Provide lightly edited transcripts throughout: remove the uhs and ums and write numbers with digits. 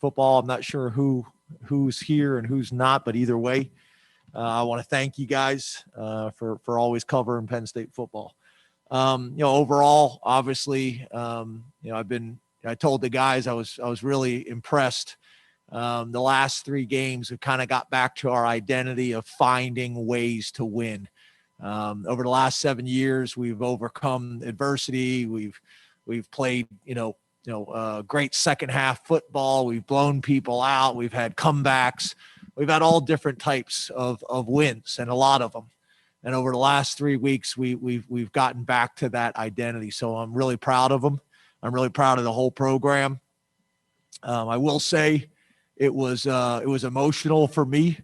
football. I'm not sure who's here and who's not, but either way, I want to thank you guys for always covering Penn State football. Overall, obviously, I told the guys I was really impressed. The last 3 games, we kind of got back to our identity of finding ways to win. Over the last 7 years, we've overcome adversity. We've played, great second half football. We've blown people out. We've had comebacks. We've had all different types of wins, and a lot of them. And over the last 3 weeks, we've gotten back to that identity. So I'm really proud of them. I'm really proud of the whole program. I will say it was emotional for me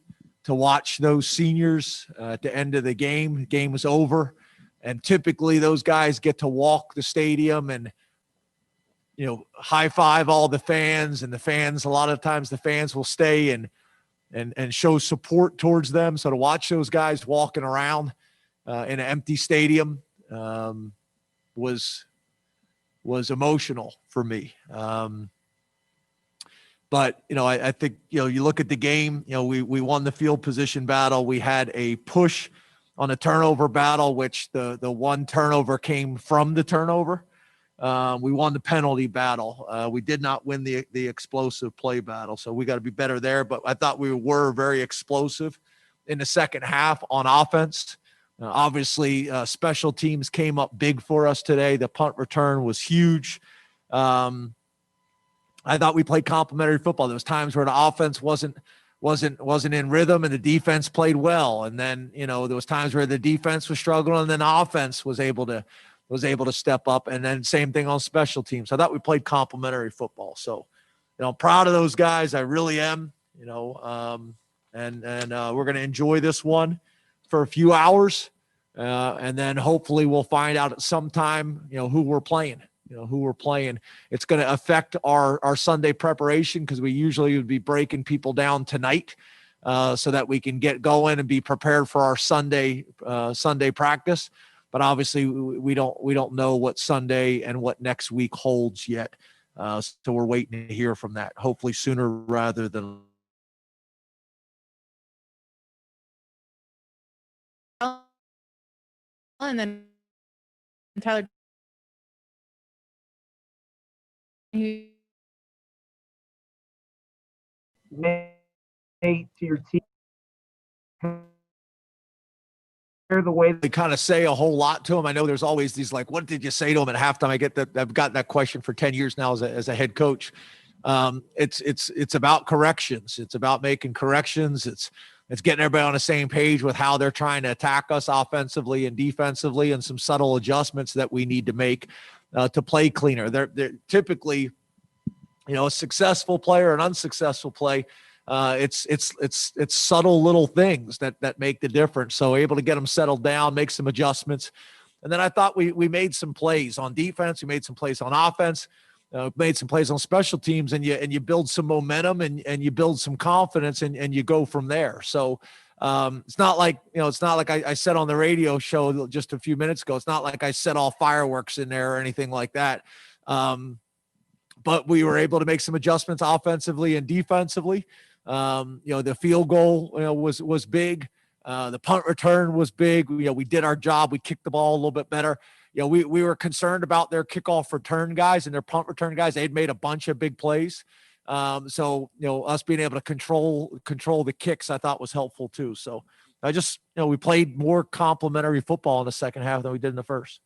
to watch those seniors at the end of the game. The game was over, and typically those guys get to walk the stadium and high five all the fans, and the fans, a lot of times the fans will stay and show support towards them. So to watch those guys walking around in an empty stadium was emotional for me. But, I think, you look at the game, we won the field position battle. We had a push on a turnover battle, which the one turnover came from the turnover. We won the penalty battle. We did not win the explosive play battle, so we got to be better there. But I thought we were very explosive in the second half on offense. Obviously, special teams came up big for us today. The punt return was huge. I thought we played complementary football. There was times where the offense wasn't in rhythm and the defense played well. And then, there was times where the defense was struggling and then the offense was able to step up. And then same thing on special teams. I thought we played complementary football. So, I'm proud of those guys. I really am, and we're going to enjoy this one for a few hours. And then hopefully we'll find out at some time, who we're playing. It's going to affect our Sunday preparation, because we usually would be breaking people down tonight so that we can get going and be prepared for our Sunday practice. But obviously we don't know what Sunday and what next week holds yet. So we're waiting to hear from that, hopefully sooner rather than. And then Tyler, way to your team. The way they kind of say a whole lot to him. I know there's always these like, what did you say to him at halftime? I've gotten that question for 10 years now as a head coach. It's about corrections. It's about making corrections. It's getting everybody on the same page with how they're trying to attack us offensively and defensively, and some subtle adjustments that we need to make to play cleaner. They're typically, a successful play or an unsuccessful play. It's subtle little things that make the difference. So able to get them settled down, make some adjustments. And then I thought we made some plays on defense. We made some plays on offense, made some plays on special teams, and you build some momentum and you build some confidence and you go from there. So it's not like I said on the radio show just a few minutes ago, it's not like I set all fireworks in there or anything like that. But we were able to make some adjustments offensively and defensively. The field goal, was big. The punt return was big. We did our job. We kicked the ball a little bit better. We were concerned about their kickoff return guys and their punt return guys. They'd made a bunch of big plays. So us being able to control the kicks, I thought was helpful too. So I just, we played more complementary football in the second half than we did in the first.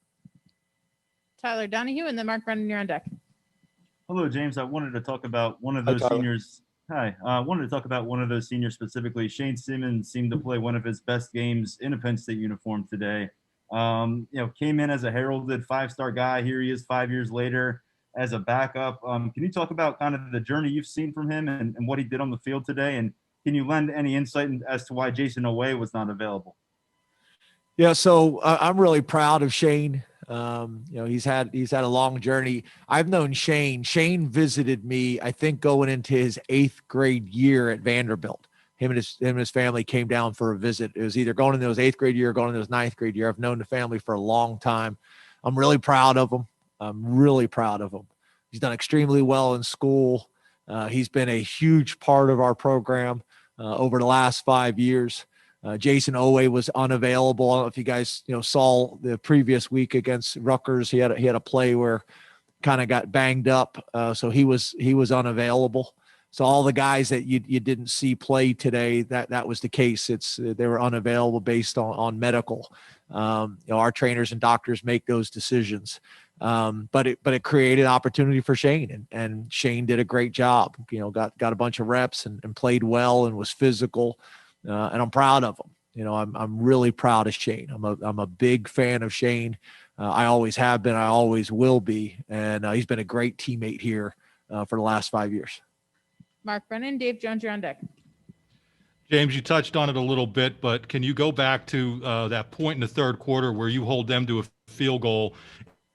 Tyler Donahue, and then Mark Brennan, you're on deck. Hello, James. I wanted to talk about one of those seniors. Hi. I wanted to talk about one of those seniors specifically. Shane Simmons seemed to play one of his best games in a Penn State uniform today. Came in as a heralded 5-star guy. Here he is 5 years later as a backup. Can you talk about kind of the journey you've seen from him and what he did on the field today? And can you lend any insight as to why Jason Oweh was not available? Yeah, so I'm really proud of Shane. He's had a long journey. I've known Shane. Shane visited me, I think, going into his 8th grade year at Vanderbilt. Him and his family came down for a visit. It was either going into his 8th grade year or going into his 9th grade year. I've known the family for a long time. I'm really proud of him. He's done extremely well in school. He's been a huge part of our program over the last 5 years. Jason Owe was unavailable. I don't know if you guys, saw the previous week against Rutgers. He had a play where kind of got banged up. So he was unavailable. So all the guys that you didn't see play today, that was the case. They were unavailable based on medical. Our trainers and doctors make those decisions. But it created opportunity for Shane, and Shane did a great job. Got a bunch of reps and played well and was physical. And I'm proud of him. I'm really proud of Shane. I'm a big fan of Shane. I always have been. I always will be. And he's been a great teammate here for the last 5 years. Mark Brennan, Dave Jones, you're on deck. James, you touched on it a little bit, but can you go back to that point in the third quarter where you hold them to a field goal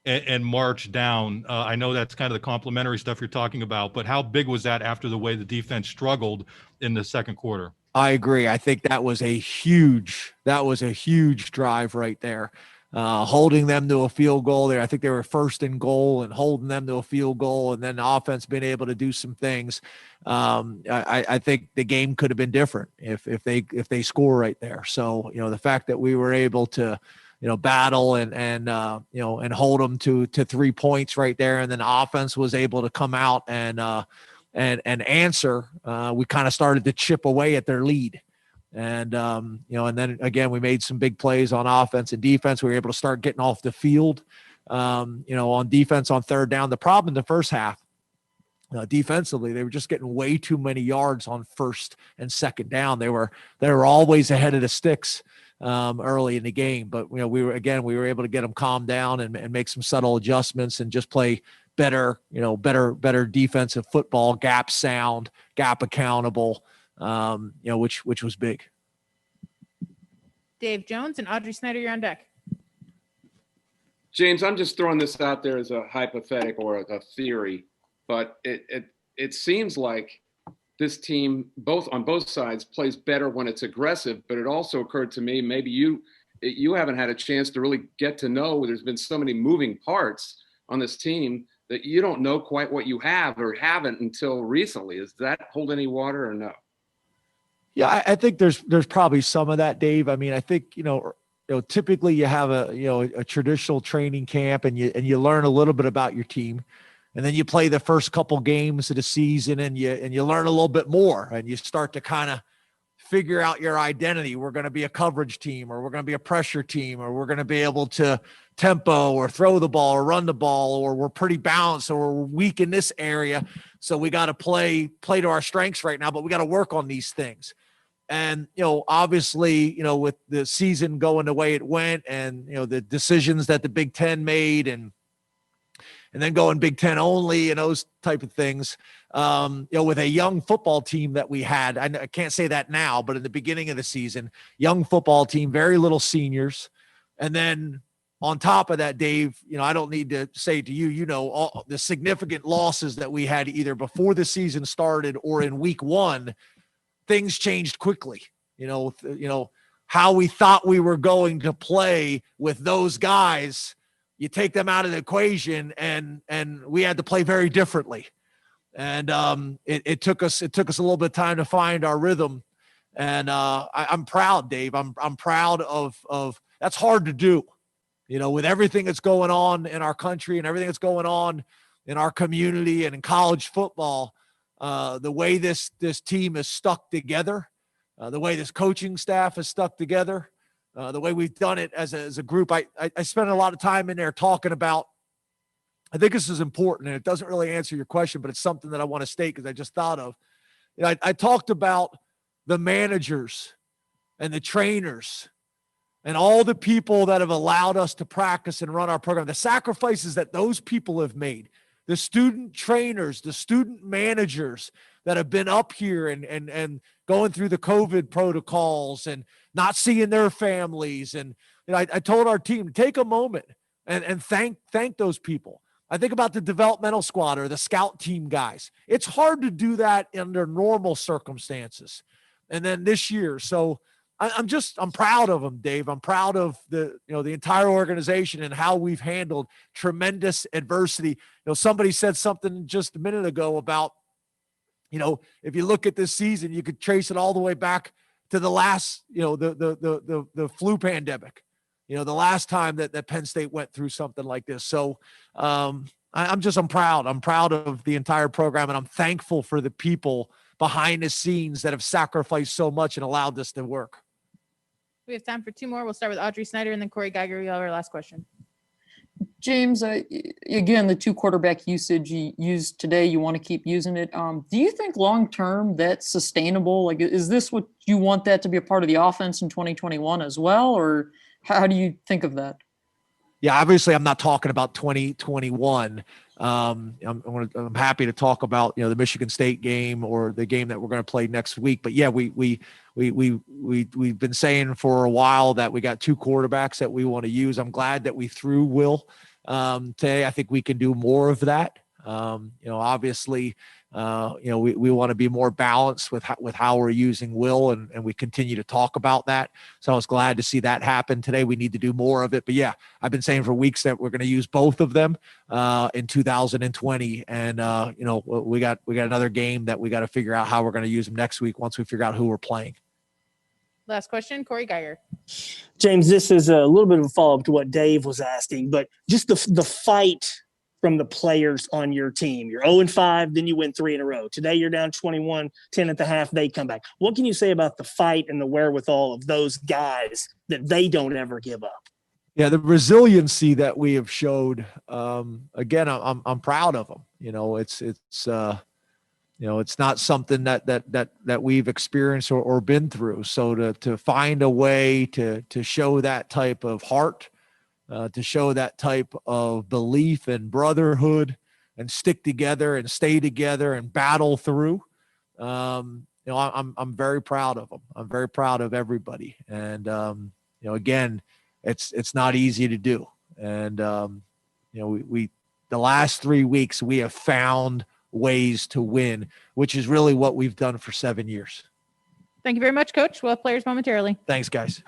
and march down? I know that's kind of the complimentary stuff you're talking about, but how big was that after the way the defense struggled in the second quarter? I agree. I think that was a huge drive right there. Holding them to a field goal there. I think they were first and goal and holding them to a field goal, and then the offense being able to do some things. I think the game could have been different if they score right there. So, the fact that we were able to, battle and hold them to 3 points right there. And then the offense was able to come out and answer. We kind of started to chip away at their lead. And, and then again, we made some big plays on offense and defense. We were able to start getting off the field, on defense on third down. The problem in the first half, defensively, they were just getting way too many yards on first and second down. They were always ahead of the sticks early in the game, but we were able to get them calmed down and make some subtle adjustments and just play better defensive football, gap sound, gap accountable, which was big. Dave Jones and Audrey Snyder, you're on deck. James, I'm just throwing this out there as a hypothetical or a theory, but it seems like this team, on both sides, plays better when it's aggressive. But it also occurred to me, maybe you haven't had a chance to really get to know. There's been so many moving parts on this team that you don't know quite what you have or haven't until recently. Does that hold any water or no? Yeah, I think there's probably some of that, Dave. I mean, I think, typically you have a traditional training camp and you learn a little bit about your team, and then you play the first couple games of the season and you learn a little bit more, and you start to kind of figure out your identity. We're going to be a coverage team, or we're going to be a pressure team, or we're going to be able to tempo or throw the ball or run the ball, or we're pretty balanced, or we're weak in this area. So we got to play to our strengths right now, but we got to work on these things. And, obviously, with the season going the way it went and, the decisions that the Big Ten made and then going Big Ten only and those type of things, with a young football team that we had, I can't say that now, but in the beginning of the season, young football team, very little seniors. And then on top of that, Dave, I don't need to say to you, all the significant losses that we had either before the season started or in week one. Things changed quickly. How we thought we were going to play with those guys, you take them out of the equation and we had to play very differently. And it took us a little bit of time to find our rhythm. And I'm proud, Dave. I'm proud of that's hard to do, with everything that's going on in our country and everything that's going on in our community and in college football. The way this team is stuck together, the way this coaching staff is stuck together, the way we've done it as a group. I spent a lot of time in there talking about, I think this is important, and it doesn't really answer your question, but it's something that I want to state because I just thought of. I talked about the managers and the trainers and all the people that have allowed us to practice and run our program, the sacrifices that those people have made. The student trainers, the student managers that have been up here and going through the COVID protocols and not seeing their families. And I told our team, take a moment and thank those people. I think about the developmental squad or the scout team guys. It's hard to do that under normal circumstances. And then this year, so I'm proud of them, Dave. I'm proud of the entire organization and how we've handled tremendous adversity. Somebody said something just a minute ago about, if you look at this season, you could trace it all the way back to the last, the flu pandemic, the last time that Penn State went through something like this. So I'm proud. I'm proud of the entire program, and I'm thankful for the people behind the scenes that have sacrificed so much and allowed this to work. We have time for 2 more. We'll start with Audrey Snyder and then Corey Geiger. You'll have our last question. James, again, the 2 quarterback usage you used today, you want to keep using it. Do you think long-term that's sustainable? Like, is this what you want that to be a part of the offense in 2021 as well? Or how do you think of that? Yeah, obviously I'm not talking about 2021. I'm happy to talk about, the Michigan State game or the game that we're going to play next week. But yeah, we've been saying for a while that we got 2 quarterbacks that we want to use. I'm glad that we threw Will today. I think we can do more of that. Obviously, we want to be more balanced with how we're using Will, and we continue to talk about that. So I was glad to see that happen today. We need to do more of it. But yeah, I've been saying for weeks that we're going to use both of them in 2020. And, we got another game that we got to figure out how we're going to use them next week once we figure out who we're playing. Last question, Corey Geiger. James, this is a little bit of a follow-up to what Dave was asking, but just the fight from the players on your team. You're 0-5, then you win 3 in a row. Today you're down 21, 10 at the half, they come back. What can you say about the fight and the wherewithal of those guys that they don't ever give up? Yeah, the resiliency that we have showed. Again, I'm proud of them. It's not something that we've experienced or been through. So to find a way to show that type of heart, to show that type of belief and brotherhood, and stick together and stay together and battle through. I'm very proud of them. I'm very proud of everybody. And again, it's not easy to do. And we the last 3 weeks we have found ways to win, which is really what we've done for 7 years. Thank you very much, Coach. We'll have players momentarily. Thanks, guys.